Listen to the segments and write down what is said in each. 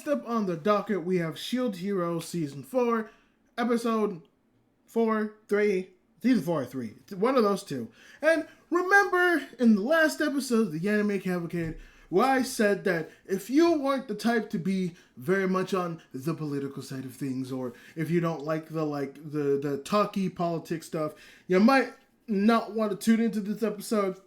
Next up on the docket, we have Shield Hero Season 4, Episode 4, 3, Season 4 or 3. One of those two. And remember, in the last episode of the Anime Cavalcade, where I said that if you weren't the type to be very much on the political side of things, or if you don't like the talky politics stuff, you might not want to tune into this episode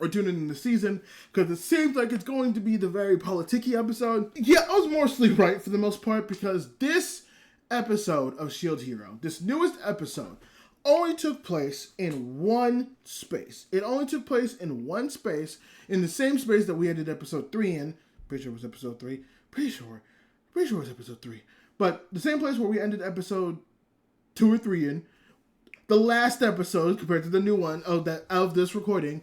or tune in the season, because it seems like it's going to be the very politicky episode. Yeah, I was mostly right for the most part, because this episode of Shield Hero, this newest episode, only took place in one space. It only took place in one space, in the same space that we ended episode 3 in. Pretty sure it was episode 3. Pretty sure it was episode 3. But the same place where we ended episode 2 or 3 in. The last episode compared to the new one of this recording.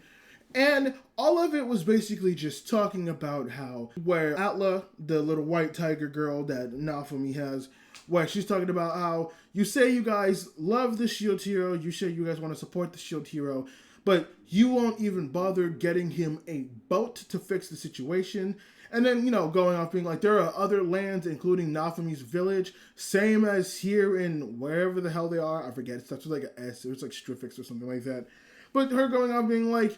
And all of it was basically just talking about how, where Atla, the little white tiger girl that Naofumi has, where she's talking about how you say you guys love the Shield Hero, you say you guys want to support the Shield Hero, but you won't even bother getting him a boat to fix the situation. And then, going off being like, there are other lands, including Naofumi's village, same as here in wherever the hell they are. I forget, it starts with like an S, it's like Strifix or something like that. But her going off being like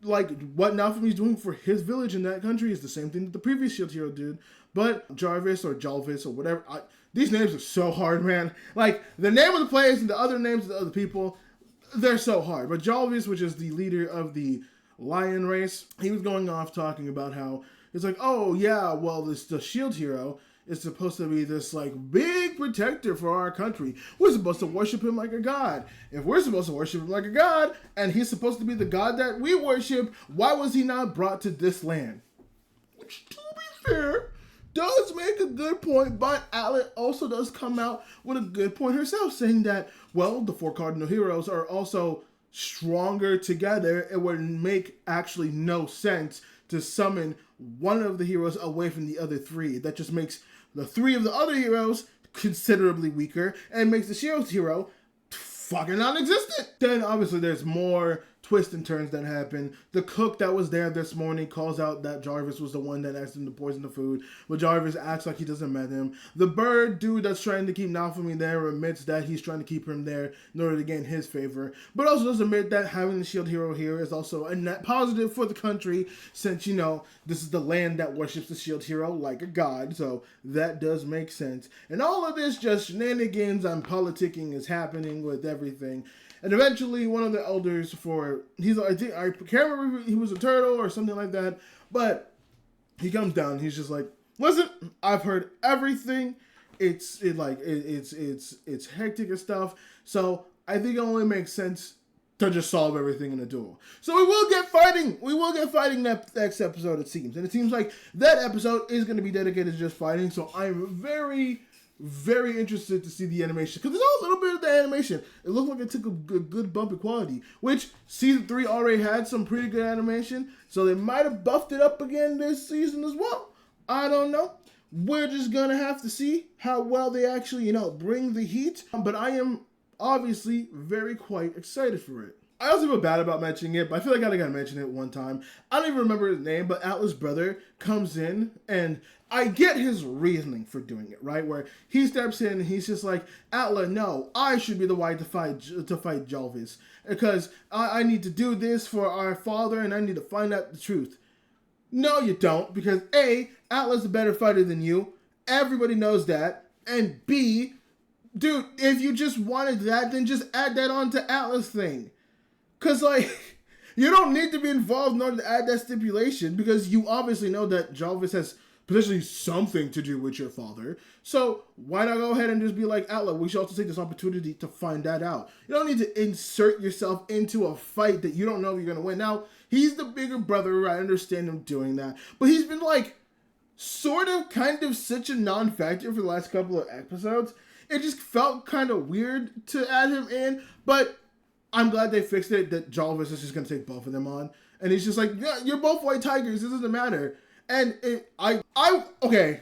what Naofumi's doing for his village in that country is the same thing that the previous Shield Hero did. But Jarvis or Jalvis or whatever, these names are so hard, man. Like, the name of the place and the other names of the other people, they're so hard. But Jalvis, which is the leader of the lion race, he was going off talking about how it's like, oh yeah, well, the Shield Hero is supposed to be this like big protector for our country. We're supposed to worship him like a god. If we're supposed to worship him like a god, and he's supposed to be the god that we worship, why was he not brought to this land? Which, to be fair, does make a good point, but Alit also does come out with a good point herself, saying that, well, the 4 cardinal heroes are also stronger together. It would make actually no sense to summon one of the heroes away from the other 3. That just makes the 3 of the other heroes considerably weaker and makes the Shield Hero fucking non-existent. Then obviously there's more twists and turns that happen. The cook that was there this morning calls out that Jarvis was the one that asked him to poison the food, but Jarvis acts like he doesn't met him. The bird dude that's trying to keep Naofumi there admits that he's trying to keep him there in order to gain his favor, but also does admit that having the Shield Hero here is also a net positive for the country, since, this is the land that worships the Shield Hero like a god, so that does make sense. And all of this just shenanigans and politicking is happening with everything. And eventually, one of the elders I can't remember if he was a turtle or something like that, but he comes down. He's just like, listen, I've heard everything. It's hectic and stuff. So I think it only makes sense to just solve everything in a duel. So we will get fighting. We will get fighting next episode, it seems. And it seems like that episode is going to be dedicated to just fighting. So I'm very interested to see the animation, because there's a little bit of the animation. It looked like it took a good bump in quality, which season 3 already had some pretty good animation, so they might have buffed it up again this season as well. I don't know. We're just gonna have to see how well they actually, bring the heat. But I am obviously quite excited for it. I also feel bad about mentioning it, but I feel like I gotta mention it one time. I don't even remember his name, but Atla's brother comes in, and I get his reasoning for doing it, right? Where he steps in and he's just like, Atla, no, I should be the one to fight Jalvis, because I need to do this for our father, and I need to find out the truth. No, you don't, because A, Atla's a better fighter than you. Everybody knows that. And B, dude, if you just wanted that, then just add that on to Atla's thing. Because, you don't need to be involved in order to add that stipulation, because you obviously know that Jalvis has potentially something to do with your father. So why not go ahead and just be like, Atla, we should also take this opportunity to find that out. You don't need to insert yourself into a fight that you don't know if you're going to win. Now, he's the bigger brother. I understand him doing that. But he's been kind of such a non-factor for the last couple of episodes. It just felt kind of weird to add him in. But I'm glad they fixed it, that Jalvis is just going to take both of them on. And he's just like, yeah, you're both white tigers. This doesn't matter. And okay,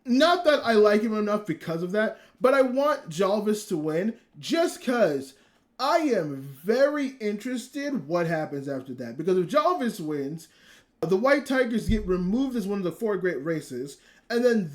not that I like him enough because of that, but I want Jalvis to win just because I am very interested what happens after that. Because if Jalvis wins, The White Tigers get removed as one of the 4 great races, and then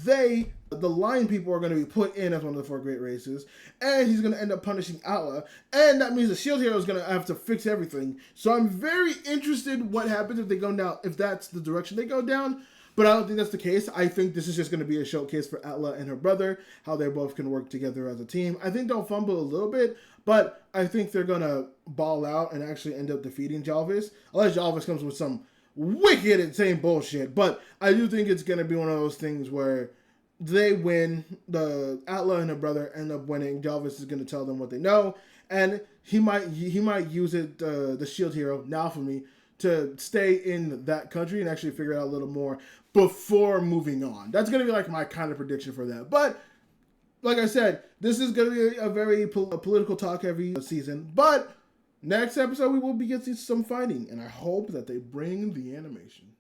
the Lion people, are going to be put in as one of the 4 great races, and he's going to end up punishing Atla, and that means the Shield Hero is going to have to fix everything. So I'm very interested what happens if they go down, if that's the direction they go down. But I don't think that's the case. I think this is just going to be a showcase for Atla and her brother, how they both can work together as a team. I think they'll fumble a little bit, but I think they're going to ball out and actually end up defeating Jalvis, unless Jalvis comes with some wicked insane bullshit. But I do think it's going to be one of those things where they win, the Atla and her brother end up winning. Jalvis is going to tell them what they know, and he might use it, the Shield Hero, now for me, to stay in that country and actually figure out a little more before moving on. That's going to be like my kind of prediction for that. But like I said, this is going to be a very political talk every season. But next episode, we will be getting some fighting, and I hope that they bring the animation.